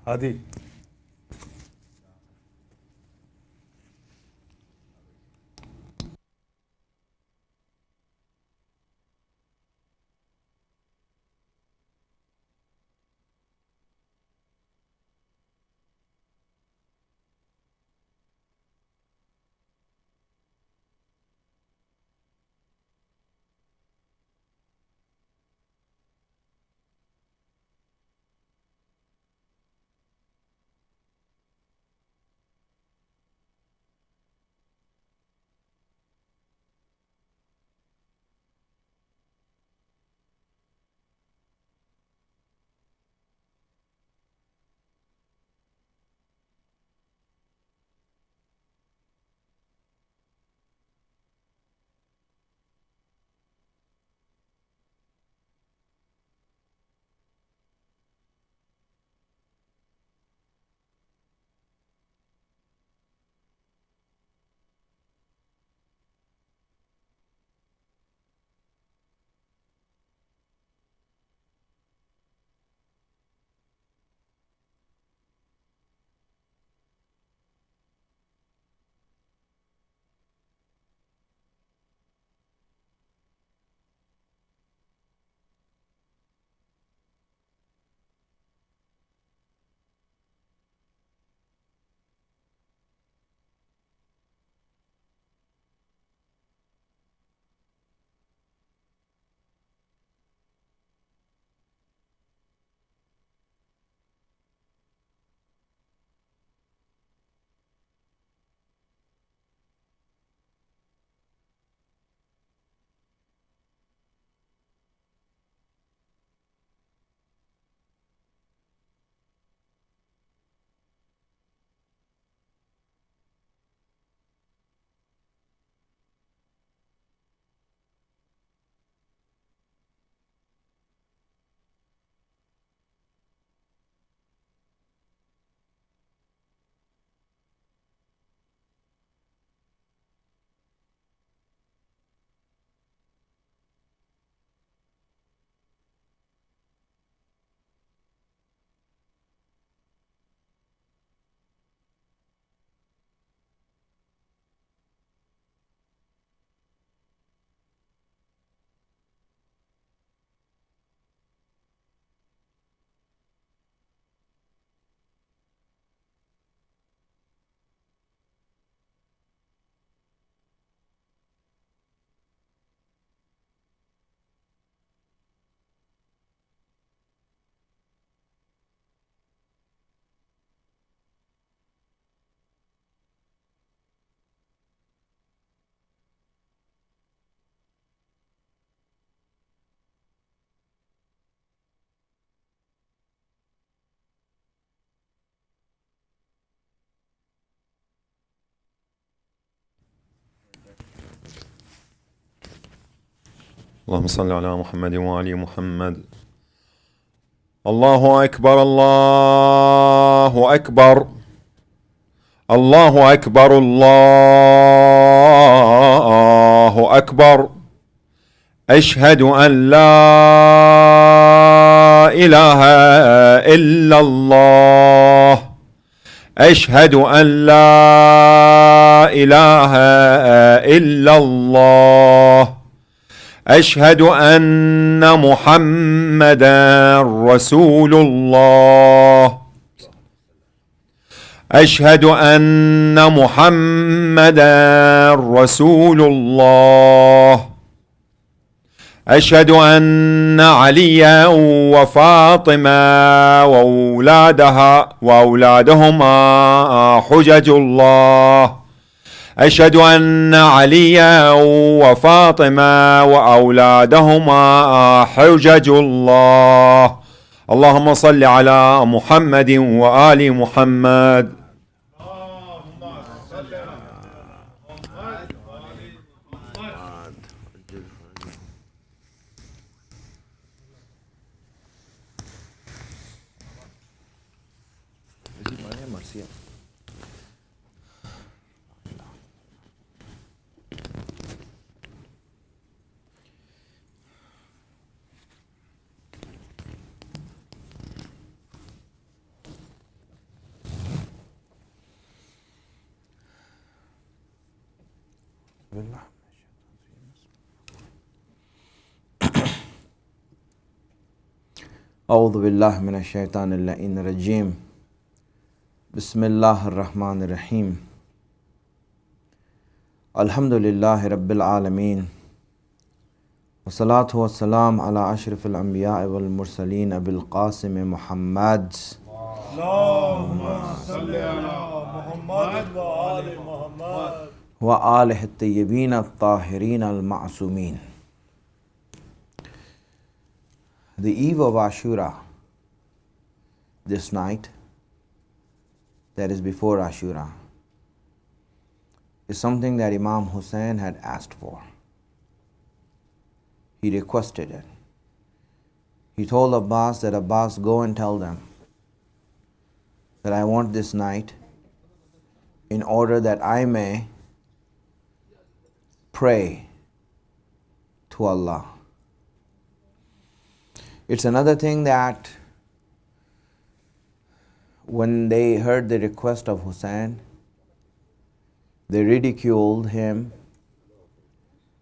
هادي. اللهم صل على محمد وآل محمد. الله أكبر الله أكبر الله أكبر الله أكبر. أشهد أن لا إله إلا الله. أشهد أن لا إله إلا الله. أشهد أن محمدا رسول الله. أشهد أن محمدا رسول الله. أشهد أن عليا وفاطمة وأولادهما حجج الله. أشهد أن عليا وفاطمة وأولادهما حجج الله. اللهم صل على محمد وآل محمد. بالله أعوذ بالله من الشيطان اللعين الرجيم بسم الله الرحمن الرحيم الحمد لله رب العالمين والصلاة والسلام على أشرف الأنبياء والمرسلين أبي القاسم محمد اللهم صل على محمد وآل محمد وآله الطيبين الطاهرين المعصومين. The eve of Ashura, this night, that is before Ashura, is something that Imam Hussein had asked for. He requested it. He told Abbas that, Abbas, go and tell them that I want this night in order that I may pray to Allah. It's another thing that when they heard the request of Hussein, they ridiculed him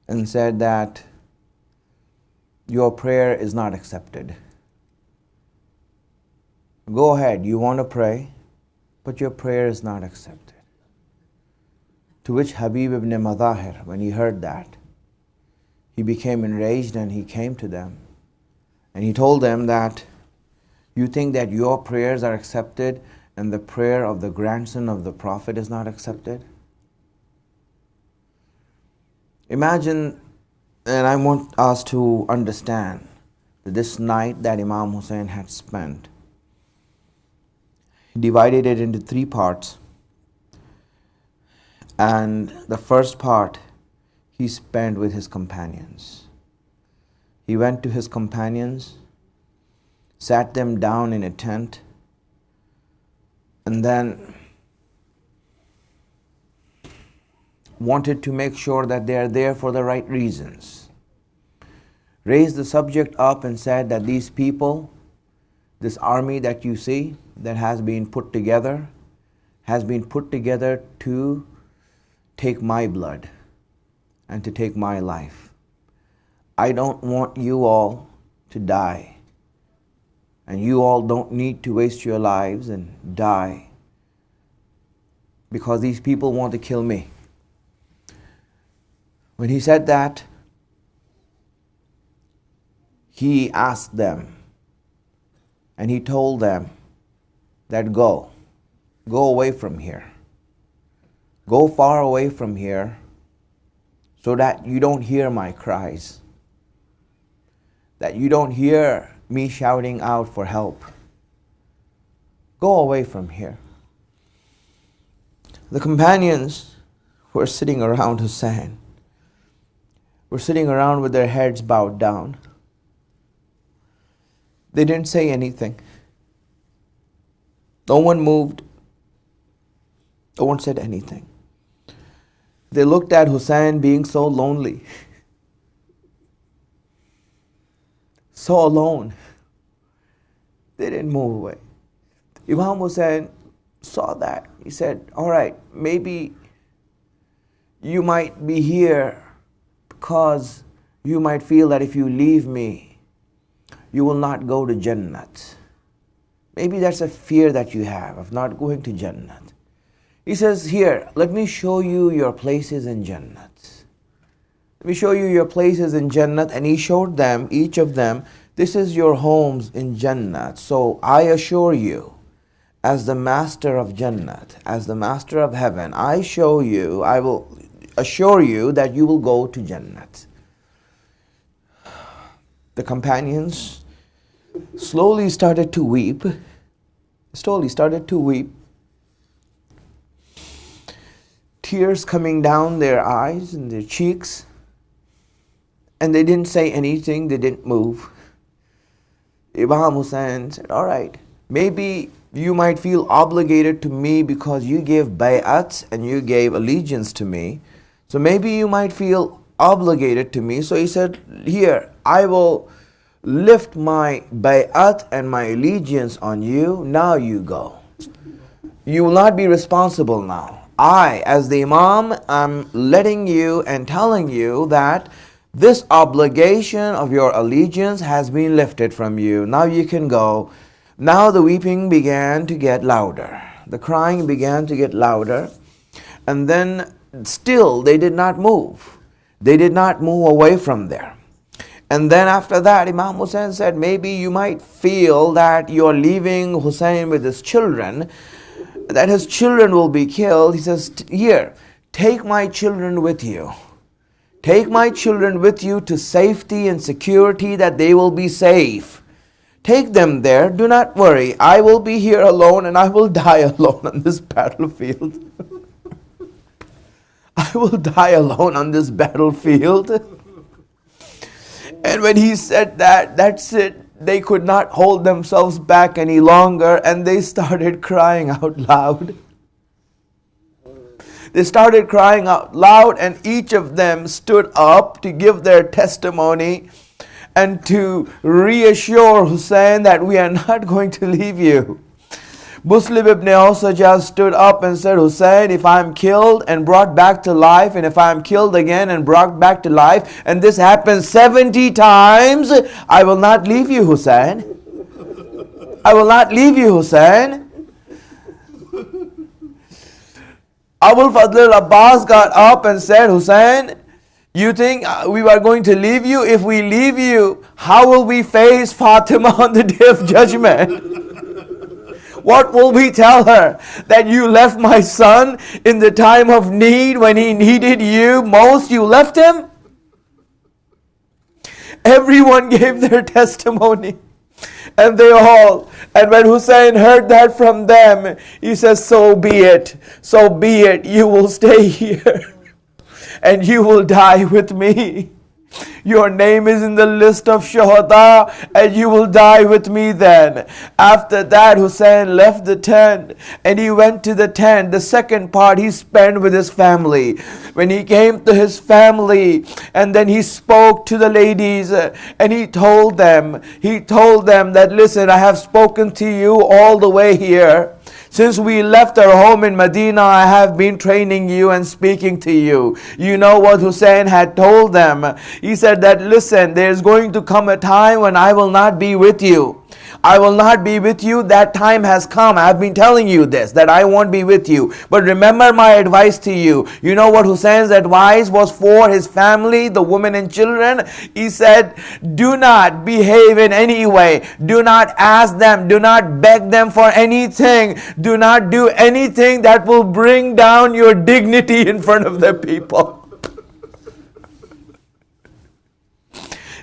and said that your prayer is not accepted. Go ahead, you want to pray, but your prayer is not accepted. To which Habib ibn Madahir, when he heard that, he became enraged and he came to them. And he told them that you think that your prayers are accepted and the prayer of the grandson of the Prophet is not accepted? Imagine, and I want us to understand that this night that Imam Hussein had spent, he divided it into 3 parts. And the first part he spent with his companions. He went to his companions, sat them down in a tent, and then wanted to make sure that they are there for the right reasons. Raised the subject up and said that these people, this army that you see that has been put together to take my blood and to take my life. I don't want you all to die, and you all don't need to waste your lives and die because these people want to kill me. When he said that, he asked them and he told them that go away from here. Go far away from here so that you don't hear my cries, that you don't hear me shouting out for help. Go away from here. The companions who were sitting around Hussein were sitting around with their heads bowed down. They didn't say anything. No one moved. No one said anything. They looked at Hussein being so lonely, so alone. They didn't move away. Imam Hussein saw that. He said, all right, maybe you might be here because you might feel that if you leave me, you will not go to Jannat. Maybe that's a fear that you have of not going to Jannat. He says, here, let me show you your places in Jannat. Let me show you your places in Jannat. And he showed them, each of them, this is your homes in Jannat. So I assure you, as the master of Jannat, as the master of heaven, I will assure you that you will go to Jannat. The companions slowly started to weep. Tears coming down their eyes and their cheeks. And they didn't say anything, they didn't move. Imam Hussein said, all right, maybe you might feel obligated to me because you gave bay'at and you gave allegiance to me. So maybe you might feel obligated to me. So he said, here, I will lift my bay'at and my allegiance on you. Now you go. You will not be responsible now. I, as the Imam, am letting you and telling you that this obligation of your allegiance has been lifted from you. Now you can go. Now the weeping began to get louder. The crying began to get louder. And then still they did not move. They did not move away from there. And then after that, Imam Hussein said, maybe you might feel that you're leaving Hussein with his children, that his children will be killed. He says, here, take my children with you. Take my children with you to safety and security, that they will be safe. Take them there. Do not worry. I will be here alone, and I will die alone on this battlefield. I will die alone on this battlefield. And when he said that, that's it. They could not hold themselves back any longer, and they started crying out loud. They started crying out loud, and each of them stood up to give their testimony and to reassure Hussein that we are not going to leave you. Muslim ibn Awsajah stood up and said, Hussein, if I am killed and brought back to life, and if I am killed again and brought back to life, and this happens 70 times, I will not leave you, Hussein. I will not leave you, Hussein. Abul Fadl al-Abbas got up and said, Hussein, you think we are going to leave you? If we leave you, how will we face Fatima on the day of judgment? What will we tell her? That you left my son in the time of need, when he needed you most, you left him? Everyone gave their testimony. And when Hussein heard that from them, he says, so be it, you will stay here and you will die with me. Your name is in the list of Shuhada, and you will die with me then. After that, Hussein left the tent and he went to the tent. The second part he spent with his family. When he came to his family, and then he spoke to the ladies, and he told them that, listen, I have spoken to you all the way here. Since we left our home in Medina, I have been training you and speaking to you. You know what Hussein had told them. He said that, listen, there's going to come a time when I will not be with you. I will not be with you. That time has come. I have been telling you this, that I won't be with you. But remember my advice to you. You know what Hussein's advice was for his family, the women and children? He said, do not behave in any way. Do not ask them. Do not beg them for anything. Do not do anything that will bring down your dignity in front of the people.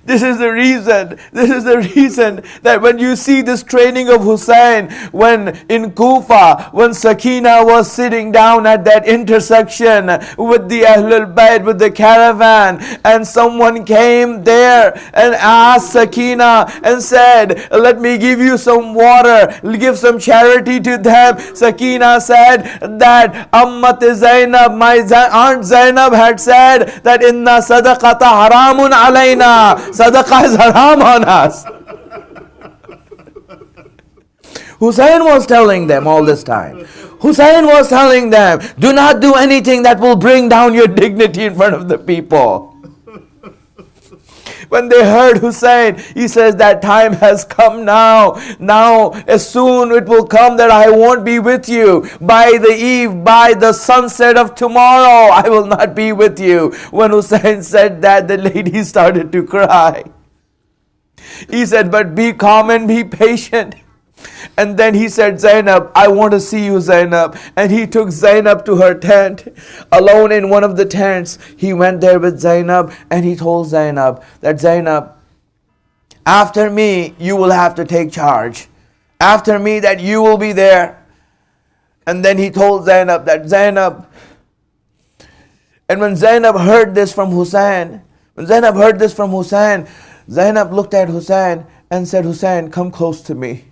This is the reason that when you see this training of Hussein, when in Kufa, when Sakina was sitting down at that intersection with the Ahlul Bayt, with the caravan, and someone came there and asked Sakina and said, let me give you some water, give some charity to them. Sakina said that Ammat Zainab, my aunt Zainab, had said that inna sadaqata haramun alayna. Sadaqah is haram on us. Hussein was telling them all this time. Hussein was telling them, do not do anything that will bring down your dignity in front of the people. When they heard Hussein, he says that time has come now. Now, as soon it will come that I won't be with you. By the eve, by the sunset of tomorrow, I will not be with you. When Hussein said that, the lady started to cry. He said, but be calm and be patient. And then he said, Zainab, I want to see you, Zainab. And he took Zainab to her tent. Alone in one of the tents, he went there with Zainab, and he told Zainab that, Zainab, after me, you will have to take charge. After me, that you will be there. And then he told Zainab that, Zainab. And when Zainab heard this from Hussein, Zainab looked at Hussein and said, Hussein, come close to me.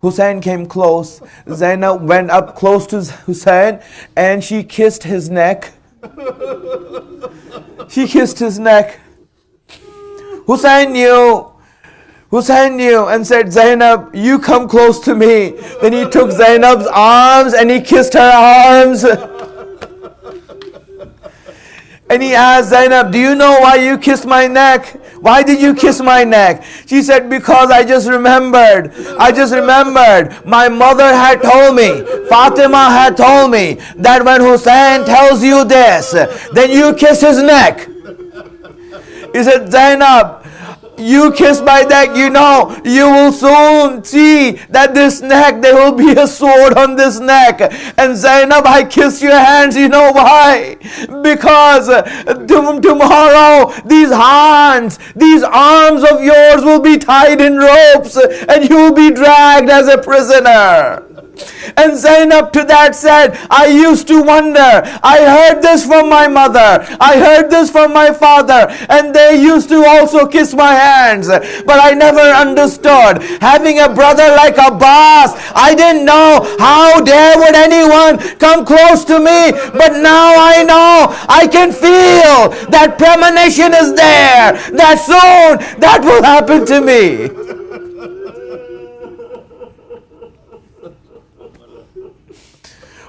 Hussein came close. Zainab went up close to Hussein and she kissed his neck. She kissed his neck. Hussein knew and said, Zainab, you come close to me. Then he took Zainab's arms and he kissed her arms. And he asked Zainab, do you know why you kissed my neck? Why did you kiss my neck? She said, because I just remembered. My mother had told me, Fatima had told me, that when Hussein tells you this, then you kiss his neck. He said, Zainab, you kiss my neck, you know, you will soon see that this neck, there will be a sword on this neck. And Zainab, I kiss your hands, you know why? Because tomorrow, these hands, these arms of yours will be tied in ropes and you will be dragged as a prisoner. And Zainab to that said, I used to wonder, I heard this from my mother, I heard this from my father, and they used to also kiss my hands, but I never understood. Having a brother like Abbas, I didn't know how dare would anyone come close to me, but now I know, I can feel that premonition is there, that soon that will happen to me.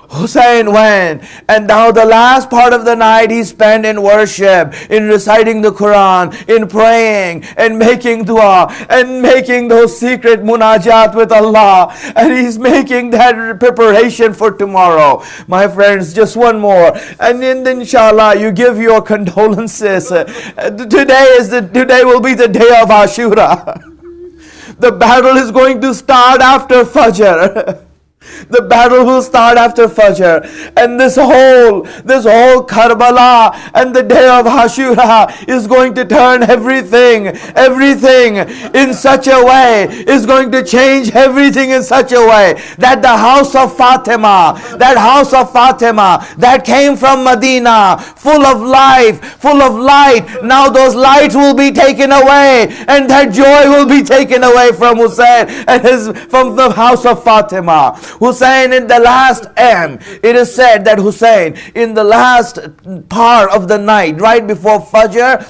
Hussein went, and now the last part of the night he spent in worship, in reciting the Quran, in praying, and making dua, and making those secret munajat with Allah, and he's making that preparation for tomorrow. My friends, just one more, and then inshallah you give your condolences. Today will be the day of Ashura. The battle is going to start after Fajr. The battle will start after Fajr, and this whole Karbala and the day of Ashura is going to turn everything in such a way, is going to change everything in such a way that the house of Fatima, that came from Medina, full of light, now those lights will be taken away, and that joy will be taken away from Hussein and from the house of Fatima. Hussein in the last it is said that Hussein in the last part of the night, right before Fajr,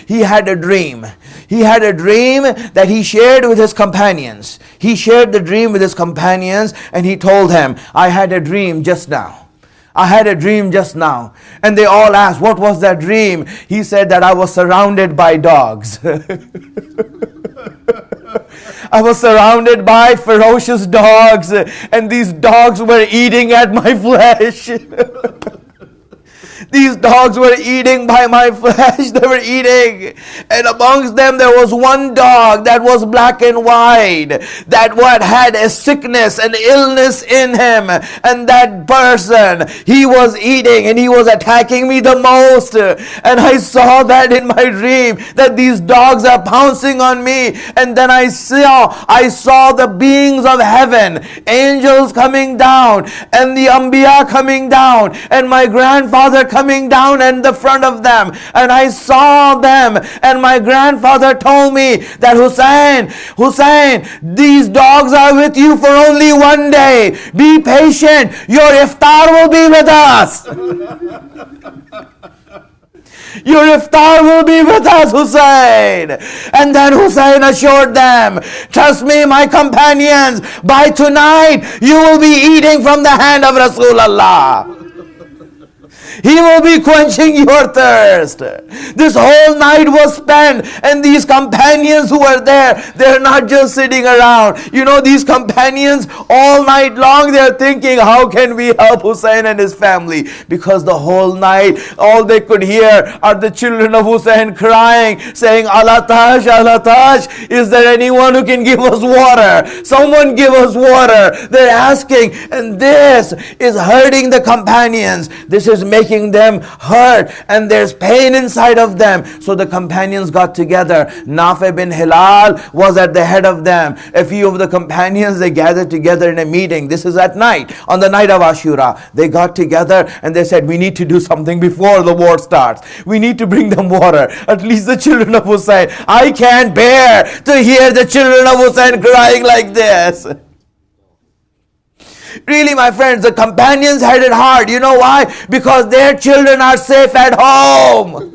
he had a dream. He had a dream that he shared with his companions. He shared the dream with his companions and he told them, I had a dream just now. I had a dream just now. And they all asked, what was that dream? He said that I was surrounded by dogs. I was surrounded by ferocious dogs, and these dogs were eating at my flesh. These dogs were eating by my flesh. They were eating. And amongst them there was one dog that was black and white, that what had a sickness, an illness in him. And that person, he was eating and he was attacking me the most. And I saw that in my dream, that these dogs are pouncing on me. And then I saw the beings of heaven, angels coming down, and the Anbiya coming down, and my grandfather coming down in the front of them, and I saw them, and my grandfather told me that Hussein, these dogs are with you for only one day. Be patient, your iftar will be with us. Your iftar will be with us, Hussein. And then Hussein assured them, trust me, my companions, by tonight you will be eating from the hand of Rasulullah. He will be quenching your thirst. This whole night was spent, and these companions who were there, they're not just sitting around. You know, these companions all night long, they're thinking, how can we help Hussein and his family? Because the whole night, all they could hear are the children of Hussein crying, saying, Alatash, is there anyone who can give us water? Someone give us water. They're asking, and this is hurting the companions. This is making them hurt, and there's pain inside of them. So the companions got together. Nafi bin Hilal was at the head of them. A few of the companions, they gathered together in a meeting. This is at night, on the night of Ashura. They got together and they said, we need to do something before the war starts. We need to bring them water. At least the children of Hussein. I can't bear to hear the children of Hussein crying like this. Really, my friends, the companions had it hard. You know why? Because their children are safe at home.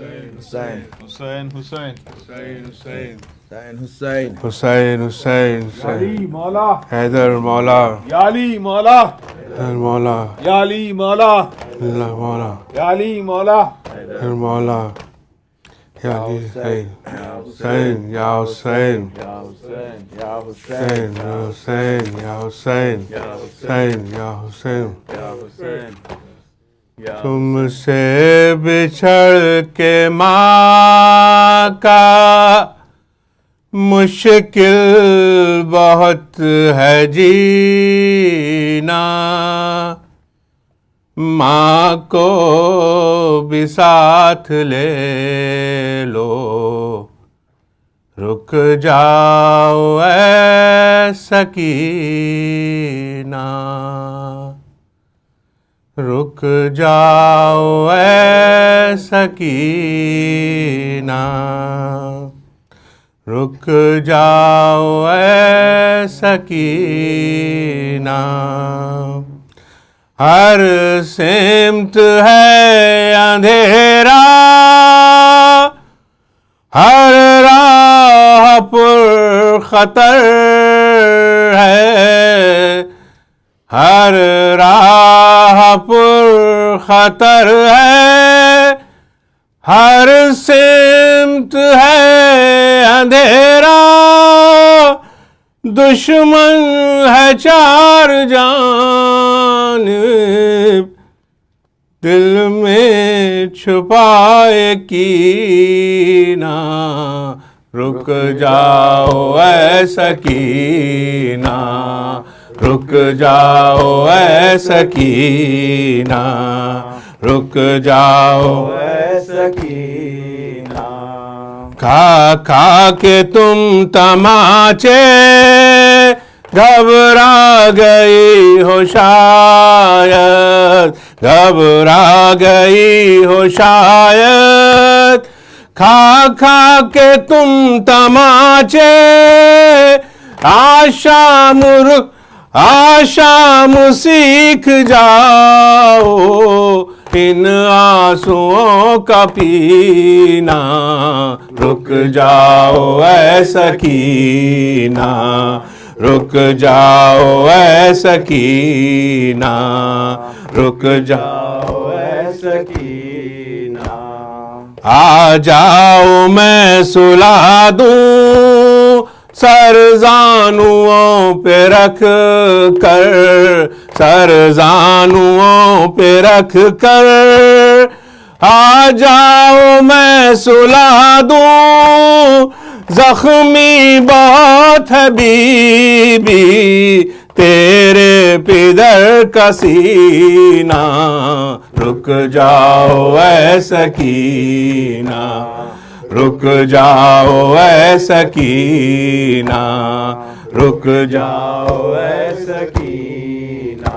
Hussein, Hussein, Hussein, Hussein, Hussein, Hussein, Hussein, Hussein, Ali Maula, Haidar Maula, Yali Maula, Haidar Maula, Yali Maula, Allah Maula, Yali Maula, Haidar Maula, Ya Ali, Hussein, Ya Hussein, Ya Hussein, Ya Hussein, Hussein, Ya Hussein, Hussein, Ya Hussein, Ya Hussein, तुमसे बिछड़ के माँ का मुश्किल बहुत है जीना, माँ को भी साथ ले लो, रुक जाओ ऐ सकीना, रुक जाओ ऐ सकीना, रुक जाओ ऐ सकीना। हर सिमत है अंधेरा, हर राह पर खतर है, हर राह पर खतर है, हर सिमत है अंधेरा, दुश्मन है चार जानिब, दिल में छुपाए कीना, रुक जाओ ऐ सकीना, रुक जाओ ऐ सकीना, रुक जाओ ऐ सकीना। खा खा के तुम तमाचे घबरा गई हो शायद, घबरा गई हो शायद, खा खा के तुम तमाचे, आशाम सीख जाओ इन आंसुओं का पीना, रुक जाओ ऐ सकीना, रुक जाओ ऐ सकीना, रुक जाओ ऐ सकीना। आ जाओ मैं सुला दूं सर ज़ानुओं पे रख कर, सर ज़ानुओं पे रख कर, आ जाओ मैं सुला दूं, जख्मी बहुत है बीबी तेरे पिदर का सीना, रुक जाओ ऐ सकीना, रुक जाओ ऐ सकीना, रुक जाओ ऐ सकीना।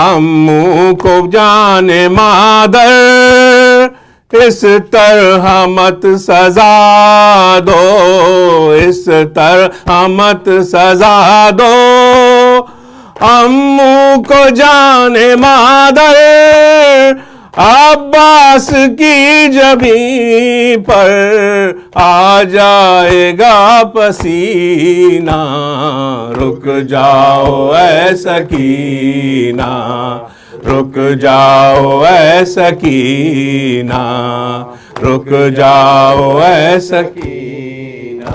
अम्मू को जाने मादर इस तरह मत सजा दो, इस तरह मत सजा दो, अम्मू को जाने मादर अब्बास की जबी पर आ जाएगा पसीना, रुक जाओ ऐ सकीना, रुक जाओ ऐ सकीना, रुक जाओ ऐ सकीना।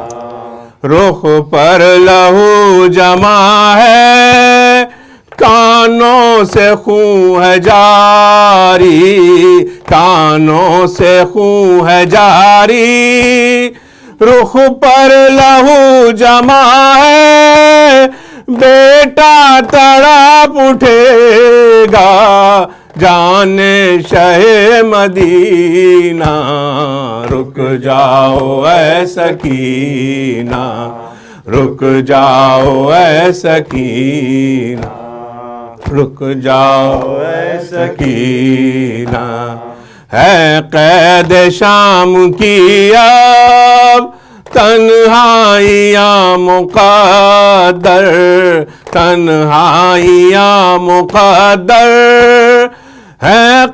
रुख पर लहू जमा है, कानों से खून है जारी, कानों से खून है जारी, रुख पर लहू जमा है, बेटा तड़प उठेगा जाने शहे मदीना, रुक जाओ ऐ सकीना, रुक जाओ ऐ सकीना, रुक जाओ ऐ सकीना। है कैद शाम की अब तन्हाइयाँ मुक़द्दर, तन्हाइयाँ मुक़द्दर है।